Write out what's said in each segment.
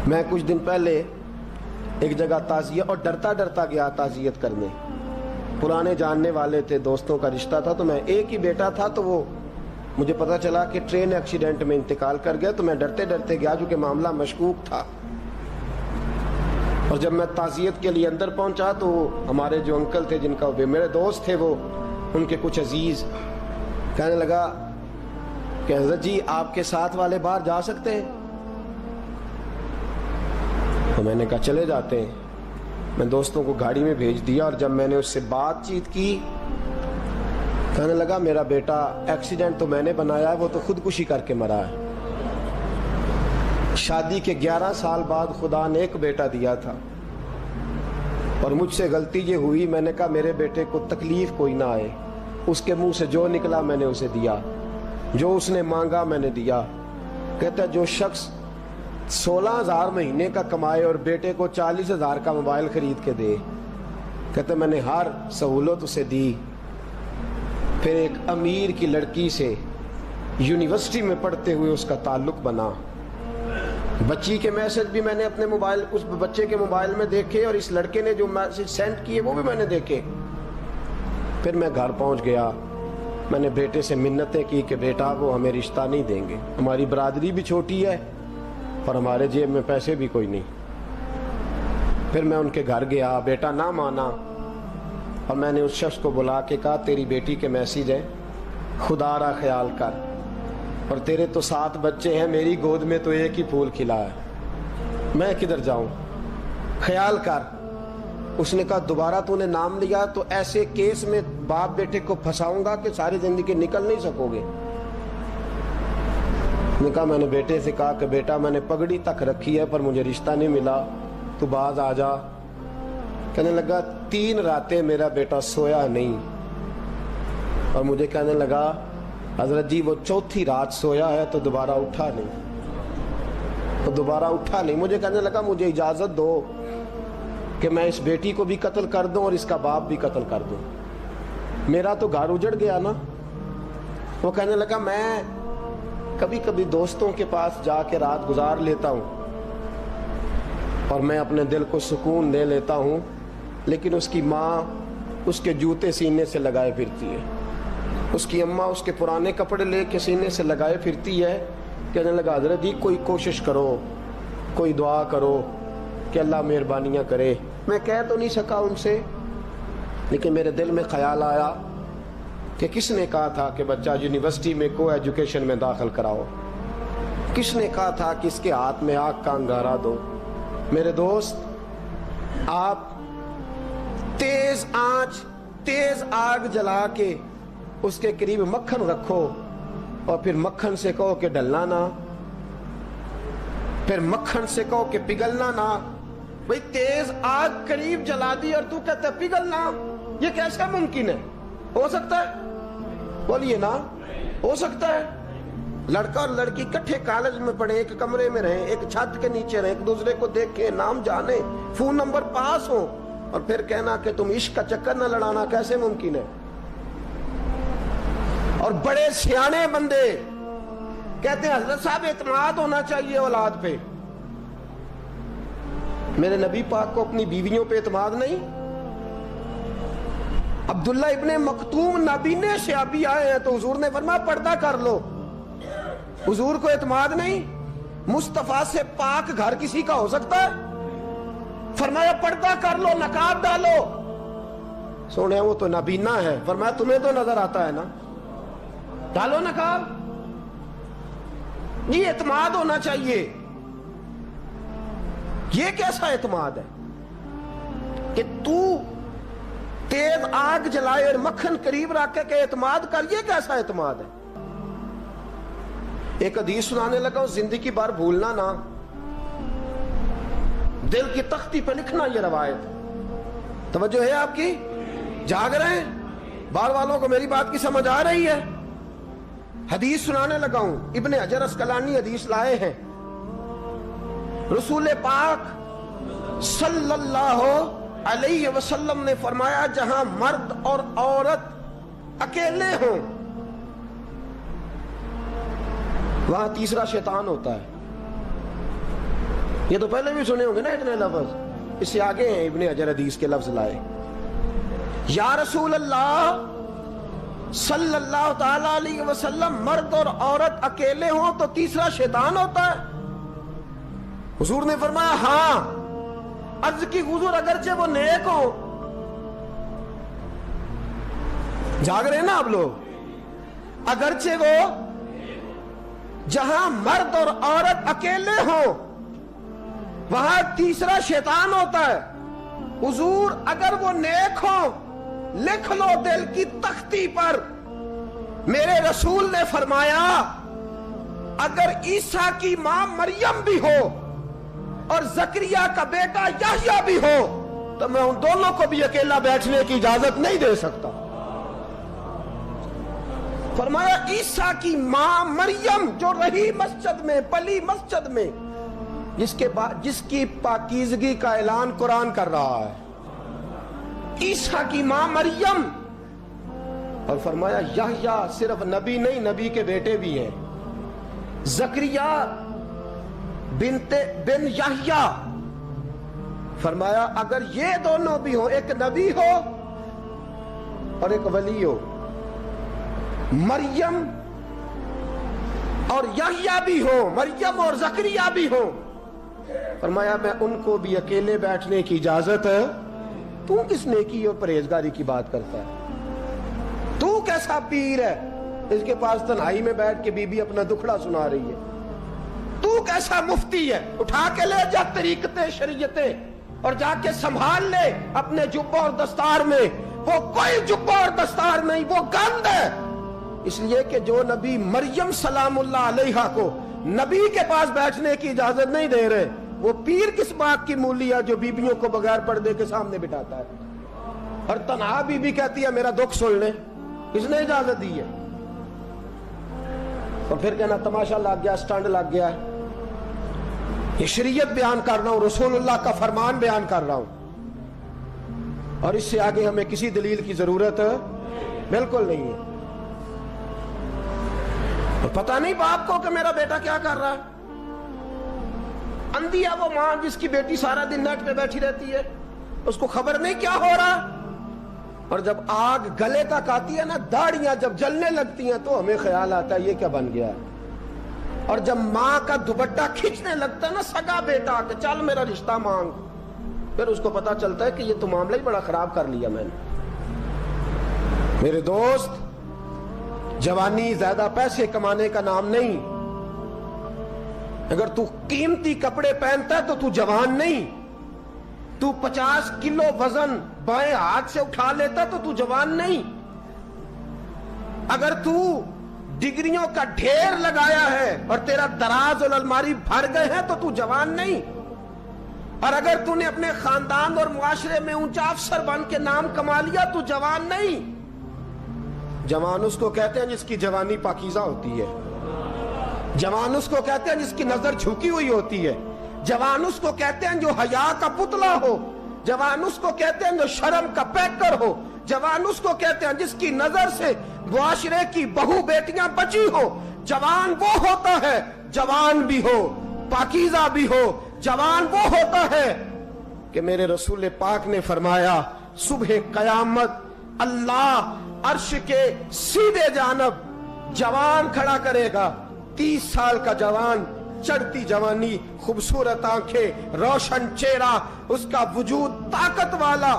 میں کچھ دن پہلے ایک جگہ تعزیت اور ڈرتا ڈرتا گیا تعزیت کرنے. پرانے جاننے والے تھے, دوستوں کا رشتہ تھا, تو میں ایک ہی بیٹا تھا, تو وہ مجھے پتا چلا کہ ٹرین ایکسیڈنٹ میں انتقال کر گیا. تو میں ڈرتے ڈرتے گیا کیونکہ معاملہ مشکوک تھا. اور جب میں تعزیت کے لیے اندر پہنچا تو ہمارے جو انکل تھے, جن کا میرے دوست تھے, وہ ان کے کچھ عزیز کہنے لگا کہ حضرت جی آپ کے ساتھ والے باہر جا سکتے ہیں؟ تو میں نے کہا چلے جاتے ہیں. میں دوستوں کو گاڑی میں بھیج دیا, اور جب میں نے اس سے بات چیت کی, کہنے لگا میرا بیٹا ایکسیڈنٹ تو میں نے بنایا ہے, وہ تو خودکشی کر کے مرا ہے. شادی کے 11 سال بعد خدا نے ایک بیٹا دیا تھا, اور مجھ سے غلطی یہ ہوئی, میں نے کہا میرے بیٹے کو تکلیف کوئی نہ آئے. اس کے منہ سے جو نکلا میں نے اسے دیا, جو اس نے مانگا میں نے دیا. کہتا ہے جو شخص 16,000 مہینے کا کمائے اور بیٹے کو 40,000 کا موبائل خرید کے دے, کہتا میں نے ہر سہولت اسے دی. پھر ایک امیر کی لڑکی سے یونیورسٹی میں پڑھتے ہوئے اس کا تعلق بنا. بچی کے میسج بھی میں نے اپنے موبائل, اس بچے کے موبائل میں دیکھے, اور اس لڑکے نے جو میسج سینڈ کیے وہ بھی میں نے دیکھے. پھر میں گھر پہنچ گیا, میں نے بیٹے سے منتیں کی کہ بیٹا وہ ہمیں رشتہ نہیں دیں گے, ہماری برادری بھی چھوٹی ہے اور ہمارے جیب میں پیسے بھی کوئی نہیں. پھر میں ان کے گھر گیا, بیٹا نہ مانا, اور میں نے اس شخص کو بلا کے کہا تیری بیٹی کے میسیج ہیں, خدا را خیال کر, اور تیرے تو 7 بچے ہیں, میری گود میں تو ایک ہی پھول کھلا ہے, میں کدھر جاؤں, خیال کر. اس نے کہا دوبارہ تو نے نام لیا تو ایسے کیس میں باپ بیٹے کو پھنساؤں گا کہ ساری زندگی نکل نہیں سکو گے. نے کہا میں نے بیٹے سے کہا کہ بیٹا میں نے پگڑی تک رکھی ہے پر مجھے رشتہ نہیں ملا, تو باز آ جا. کہنے لگا 3 راتیں میرا بیٹا سویا نہیں, اور مجھے کہنے لگا حضرت جی وہ 4تھی رات سویا ہے تو دوبارہ اٹھا نہیں. مجھے کہنے لگا مجھے اجازت دو کہ میں اس بیٹی کو بھی قتل کر دوں اور اس کا باپ بھی قتل کر دوں, میرا تو گھر اجڑ گیا نا. وہ کہنے لگا میں کبھی کبھی دوستوں کے پاس جا کے رات گزار لیتا ہوں اور میں اپنے دل کو سکون دے لیتا ہوں, لیکن اس کی ماں اس کے جوتے سینے سے لگائے پھرتی ہے, اس کی اماں اس کے پرانے کپڑے لے کے سینے سے لگائے پھرتی ہے. کہنے لگا حضرت جی کوئی کوشش کرو, کوئی دعا کرو کہ اللہ مہربانیاں کرے. میں کہہ تو نہیں سکا ان سے, لیکن میرے دل میں خیال آیا کہ کس نے کہا تھا کہ بچہ یونیورسٹی میں کو ایجوکیشن میں داخل کراؤ, کس نے کہا تھا کہ اس کے ہاتھ میں آگ کا انگارہ دو. میرے دوست, آپ تیز آنچ تیز آگ جلا کے اس کے قریب مکھن رکھو, اور پھر مکھن سے کہو کہ ڈلنا نہ, پھر مکھن سے کہو کہ پگھلنا نہ. بھئی تیز آگ قریب جلا دی اور تو کہتا ہے پگھلنا, یہ کیسا ممکن ہے؟ ہو سکتا ہے؟ بولیے نا, ہو سکتا ہے؟ لڑکا اور لڑکی کٹھے کالج میں پڑھیں, ایک کمرے میں رہیں, ایک چھت کے نیچے رہیں, ایک دوسرے کو دیکھیں, نام جانیں, فون نمبر پاس ہو, اور پھر کہنا کہ تم عشق کا چکر نہ لڑانا, کیسے ممکن ہے؟ اور بڑے سیانے بندے کہتے ہیں حضرت صاحب اعتماد ہونا چاہیے اولاد پہ. میرے نبی پاک کو اپنی بیویوں پہ اعتماد نہیں؟ عبداللہ ابن مکتوم نابینے سے ابھی آئے ہیں تو حضور نے فرمایا پردہ کر لو. حضور کو اعتماد نہیں؟ مصطفیٰ سے پاک گھر کسی کا ہو سکتا ہے؟ فرمایا پردہ کر لو, نقاب ڈالو. سونے وہ تو نابینا ہے, فرمایا تمہیں تو نظر آتا ہے نا, ڈالو نقاب. یہ اعتماد ہونا چاہیے. یہ کیسا اعتماد ہے کہ تو تیز آگ جلائے اور مکھن قریب رکھ کے اعتماد کر, یہ کیسا اعتماد ہے؟ ایک حدیث سنانے لگا ہوں, زندگی بھر بھولنا نہ, دل کی تختی پہ لکھنا یہ روایت. توجہ ہے آپ کی؟ جاگ رہے ہیں؟ باہر والوں کو میری بات کی سمجھ آ رہی ہے؟ حدیث سنانے لگا ہوں, ابن حجر اسقلانی حدیث لائے ہیں. رسول پاک صلی اللہ علیہ وسلم نے فرمایا جہاں مرد اور عورت اکیلے ہوں وہاں تیسرا شیطان ہوتا ہے. یہ تو پہلے بھی سنے ہوں گے نا اتنے لفظ. اس سے آگے ہیں ابن حجر حدیث کے لفظ لائے. یا رسول اللہ صلی اللہ تعالی علیہ وسلم، مرد اور عورت اکیلے ہوں تو تیسرا شیطان ہوتا ہے؟ حضور نے فرمایا ہاں. عرض کی حضور اگرچہ وہ نیک ہو. جاگ رہے ہیں نا آپ لوگ؟ اگرچہ وہ جہاں مرد اور عورت اکیلے ہوں وہاں تیسرا شیطان ہوتا ہے. حضور اگر وہ نیک ہو لکھ لو دل کی تختی پر. میرے رسول نے فرمایا اگر عیسیٰ کی ماں مریم بھی ہو اور زکریا کا بیٹا یحییٰ بھی ہو تو میں ان دونوں کو بھی اکیلا بیٹھنے کی اجازت نہیں دے سکتا. فرمایا عیسیٰ کی ماں مریم جو رہی مسجد میں، پلی مسجد میں، جس کی پاکیزگی کا اعلان قرآن کر رہا ہے، عیسیٰ کی ماں مریم. اور فرمایا یحییٰ صرف نبی نہیں، نبی کے بیٹے بھی ہیں. زکریا بن یحییٰ. فرمایا اگر یہ دونوں بھی ہو، ایک نبی ہو اور ایک ولی ہو، مریم اور یحییٰ بھی ہو، مریم اور زکریا بھی ہو، فرمایا میں ان کو بھی اکیلے بیٹھنے کی اجازت ہے. تو کس نیکی اور پرہیزگاری کی بات کرتا ہے؟ تو کیسا پیر ہے اس کے پاس تنہائی میں بیٹھ کے بی بی اپنا دکھڑا سنا رہی ہے؟ تو کیسا مفتی ہے؟ اٹھا کے لے جا طریقتیں شریعتیں اور جا کے سنبھال لے اپنے جبہ اور دستار میں. وہ کوئی جبہ اور دستار نہیں، وہ گند ہے. اس لیے کہ جو نبی مریم سلام اللہ علیہا کو نبی کے پاس بیٹھنے کی اجازت نہیں دے رہے، وہ پیر کس بات کی مولی ہے جو بیبیوں کو بغیر پردے کے سامنے بٹھاتا ہے؟ اور تنہا بی بی کہتی ہے میرا دکھ سن لے. کس نے اجازت دی ہے؟ اور پھر کہنا تماشا لگ گیا، سٹنڈ لگ گیا ہے. یہ شریعت بیان کر رہا ہوں، رسول اللہ کا فرمان بیان کر رہا ہوں، اور اس سے آگے ہمیں کسی دلیل کی ضرورت بالکل نہیں ہے. پتہ نہیں باپ کو کہ میرا بیٹا کیا کر رہا ہے. اندھی ہے وہ ماں جس کی بیٹی سارا دن نیٹ پہ بیٹھی رہتی ہے، اس کو خبر نہیں کیا ہو رہا. اور جب آگ گلے تک آتی ہے نا، داڑیاں جب جلنے لگتی ہیں تو ہمیں خیال آتا ہے یہ کیا بن گیا. اور جب ماں کا دوپٹہ کھینچنے لگتا ہے نا سگا بیٹا کہ چل میرا رشتہ مانگ، پھر اس کو پتا چلتا ہے کہ یہ تو معاملہ ہی بڑا خراب کر لیا میں نے. میرے دوست، جوانی زیادہ پیسے کمانے کا نام نہیں. اگر تو قیمتی کپڑے پہنتا ہے تو تو جوان نہیں. تو 50 کلو وزن بائیں ہاتھ سے اٹھا لیتا تو تو جوان نہیں. اگر تو ڈگریوں کا ڈھیر لگایا ہے اور تیرا دراز اور الماری بھر گئے ہیں تو تو جوان نہیں. اور اگر تو نے اپنے خاندان اور معاشرے میں اونچا افسر بن کے نام کما لیا تو جوان نہیں. جوان اس کو کہتے ہیں جس کی جوانی پاکیزہ ہوتی ہے. جوان اس کو کہتے ہیں جس کی نظر جھکی ہوئی ہوتی ہے. جوان اس کو کہتے ہیں جو حیا کا پتلا ہو. جوان اس کو کہتے ہیں جو شرم کا پیکر ہو. جوان اس کو کہتے ہیں جس کی نظر سے معاشرے کی بہو بیٹیاں بچی ہو. جوان وہ ہوتا ہے، جوان بھی ہو پاکیزہ بھی ہو، جوان وہ ہوتا ہے کہ میرے رسول پاک نے فرمایا صبح قیامت اللہ عرش کے سیدھے جانب جوان کھڑا کرے گا. 30 سال کا جوان، چڑھتی جوانی، خوبصورت آنکھیں، روشن چہرہ، اس کا وجود طاقت والا.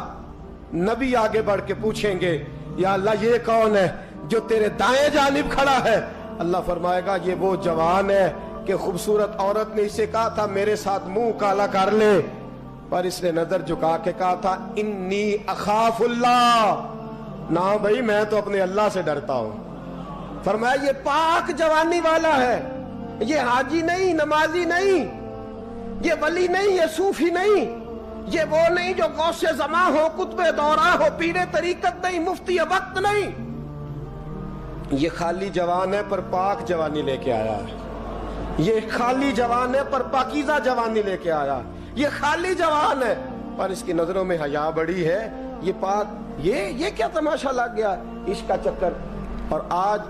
نبی آگے بڑھ کے پوچھیں گے یا اللہ یہ کون ہے جو تیرے دائیں جانب کھڑا ہے؟ اللہ فرمائے گا یہ وہ جوان ہے کہ خوبصورت عورت نے اسے کہا تھا میرے ساتھ منہ کالا کر لے، پر اس نے نظر جھکا کے کہا تھا انی اخاف اللہ. نہ بھائی میں تو اپنے اللہ سے ڈرتا ہوں. فرمایا یہ پاک جوانی والا ہے، یہ حاجی نہیں، نمازی نہیں، یہ ولی نہیں، یہ صوفی نہیں، یہ وہ نہیں جو غوث زماں ہو، قطب دورہ ہو، پیر طریقت نہیں، مفتی وقت نہیں. یہ خالی جوان ہے پر پاک جوانی لے کے آیا ہے. یہ خالی جوان ہے پر پاکیزہ جوانی لے کے آیا. یہ خالی جوان ہے پر اس کی نظروں میں حیا بڑی ہے. یہ پاک، یہ کیا تماشا لگ گیا عشق کا چکر. اور آج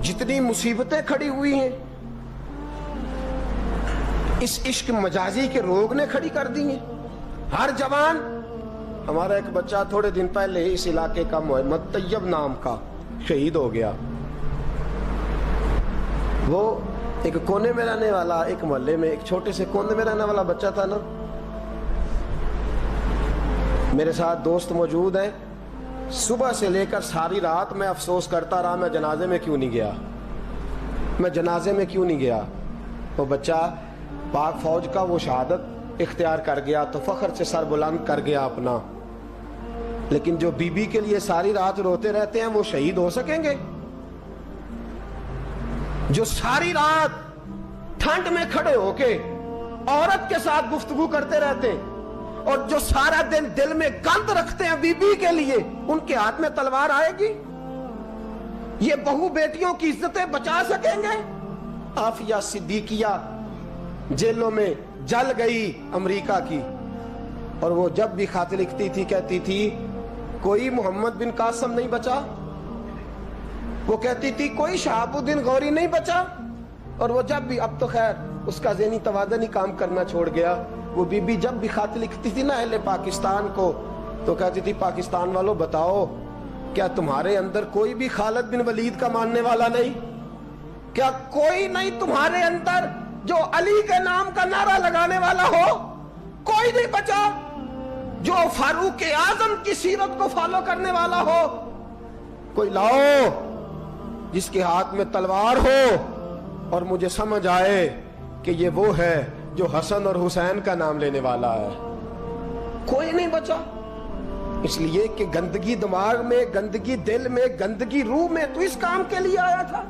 جتنی مصیبتیں کھڑی ہوئی ہیں اس عشق مجازی کے روگ نے کھڑی کر دی ہیں ہر جوان. ہمارا ایک بچہ تھوڑے دن پہلے اس علاقے کا محمد طیب نام کا شہید ہو گیا. وہ ایک کونے میں رہنے والا, ایک محلے میں ایک چھوٹے سے کونے میں رہنے والا بچہ تھا نا. میرے ساتھ دوست موجود ہیں. صبح سے لے کر ساری رات میں افسوس کرتا رہا میں جنازے میں کیوں نہیں گیا, میں جنازے میں کیوں نہیں گیا. وہ بچہ پاک فوج کا وہ شہادت اختیار کر گیا تو فخر سے سر بلند کر گیا اپنا. لیکن جو بی بی کے لیے ساری رات روتے رہتے ہیں وہ شہید ہو سکیں گے؟ جو ساری رات ٹھنڈ میں کھڑے ہو کے عورت کے ساتھ گفتگو کرتے رہتے ہیں اور جو سارا دن دل میں گند رکھتے ہیں بی بی کے لیے, ان کے ہاتھ میں تلوار آئے گی؟ یہ بہو بیٹیوں کی عزتیں بچا سکیں گے؟ عافیہ صدیقیہ جیلوں میں جل گئی امریکہ کی, اور وہ جب بھی خط لکھتی تھی کہتی تھی کوئی محمد بن قاسم نہیں بچا, وہ کہتی تھی کوئی شہاب الدین غوری نہیں بچا. اور وہ جب بھی, اب تو خیر اس کا ذہنی توازن ہی کام کرنا چھوڑ گیا, وہ بی بی جب بھی خط لکھتی تھی نا اہل پاکستان کو تو کہتی تھی پاکستان والوں بتاؤ کیا تمہارے اندر کوئی بھی خالد بن ولید کا ماننے والا نہیں؟ کیا کوئی نہیں تمہارے اندر جو علی کے نام کا نعرہ لگانے والا ہو؟ کوئی نہیں بچا جو فاروق اعظم کی سیرت کو فالو کرنے والا ہو. کوئی لاؤ جس کے ہاتھ میں تلوار ہو اور مجھے سمجھ آئے کہ یہ وہ ہے جو حسن اور حسین کا نام لینے والا ہے. کوئی نہیں بچا. اس لیے کہ گندگی دماغ میں, گندگی دل میں, گندگی روح میں تو اس کام کے لیے آیا تھا.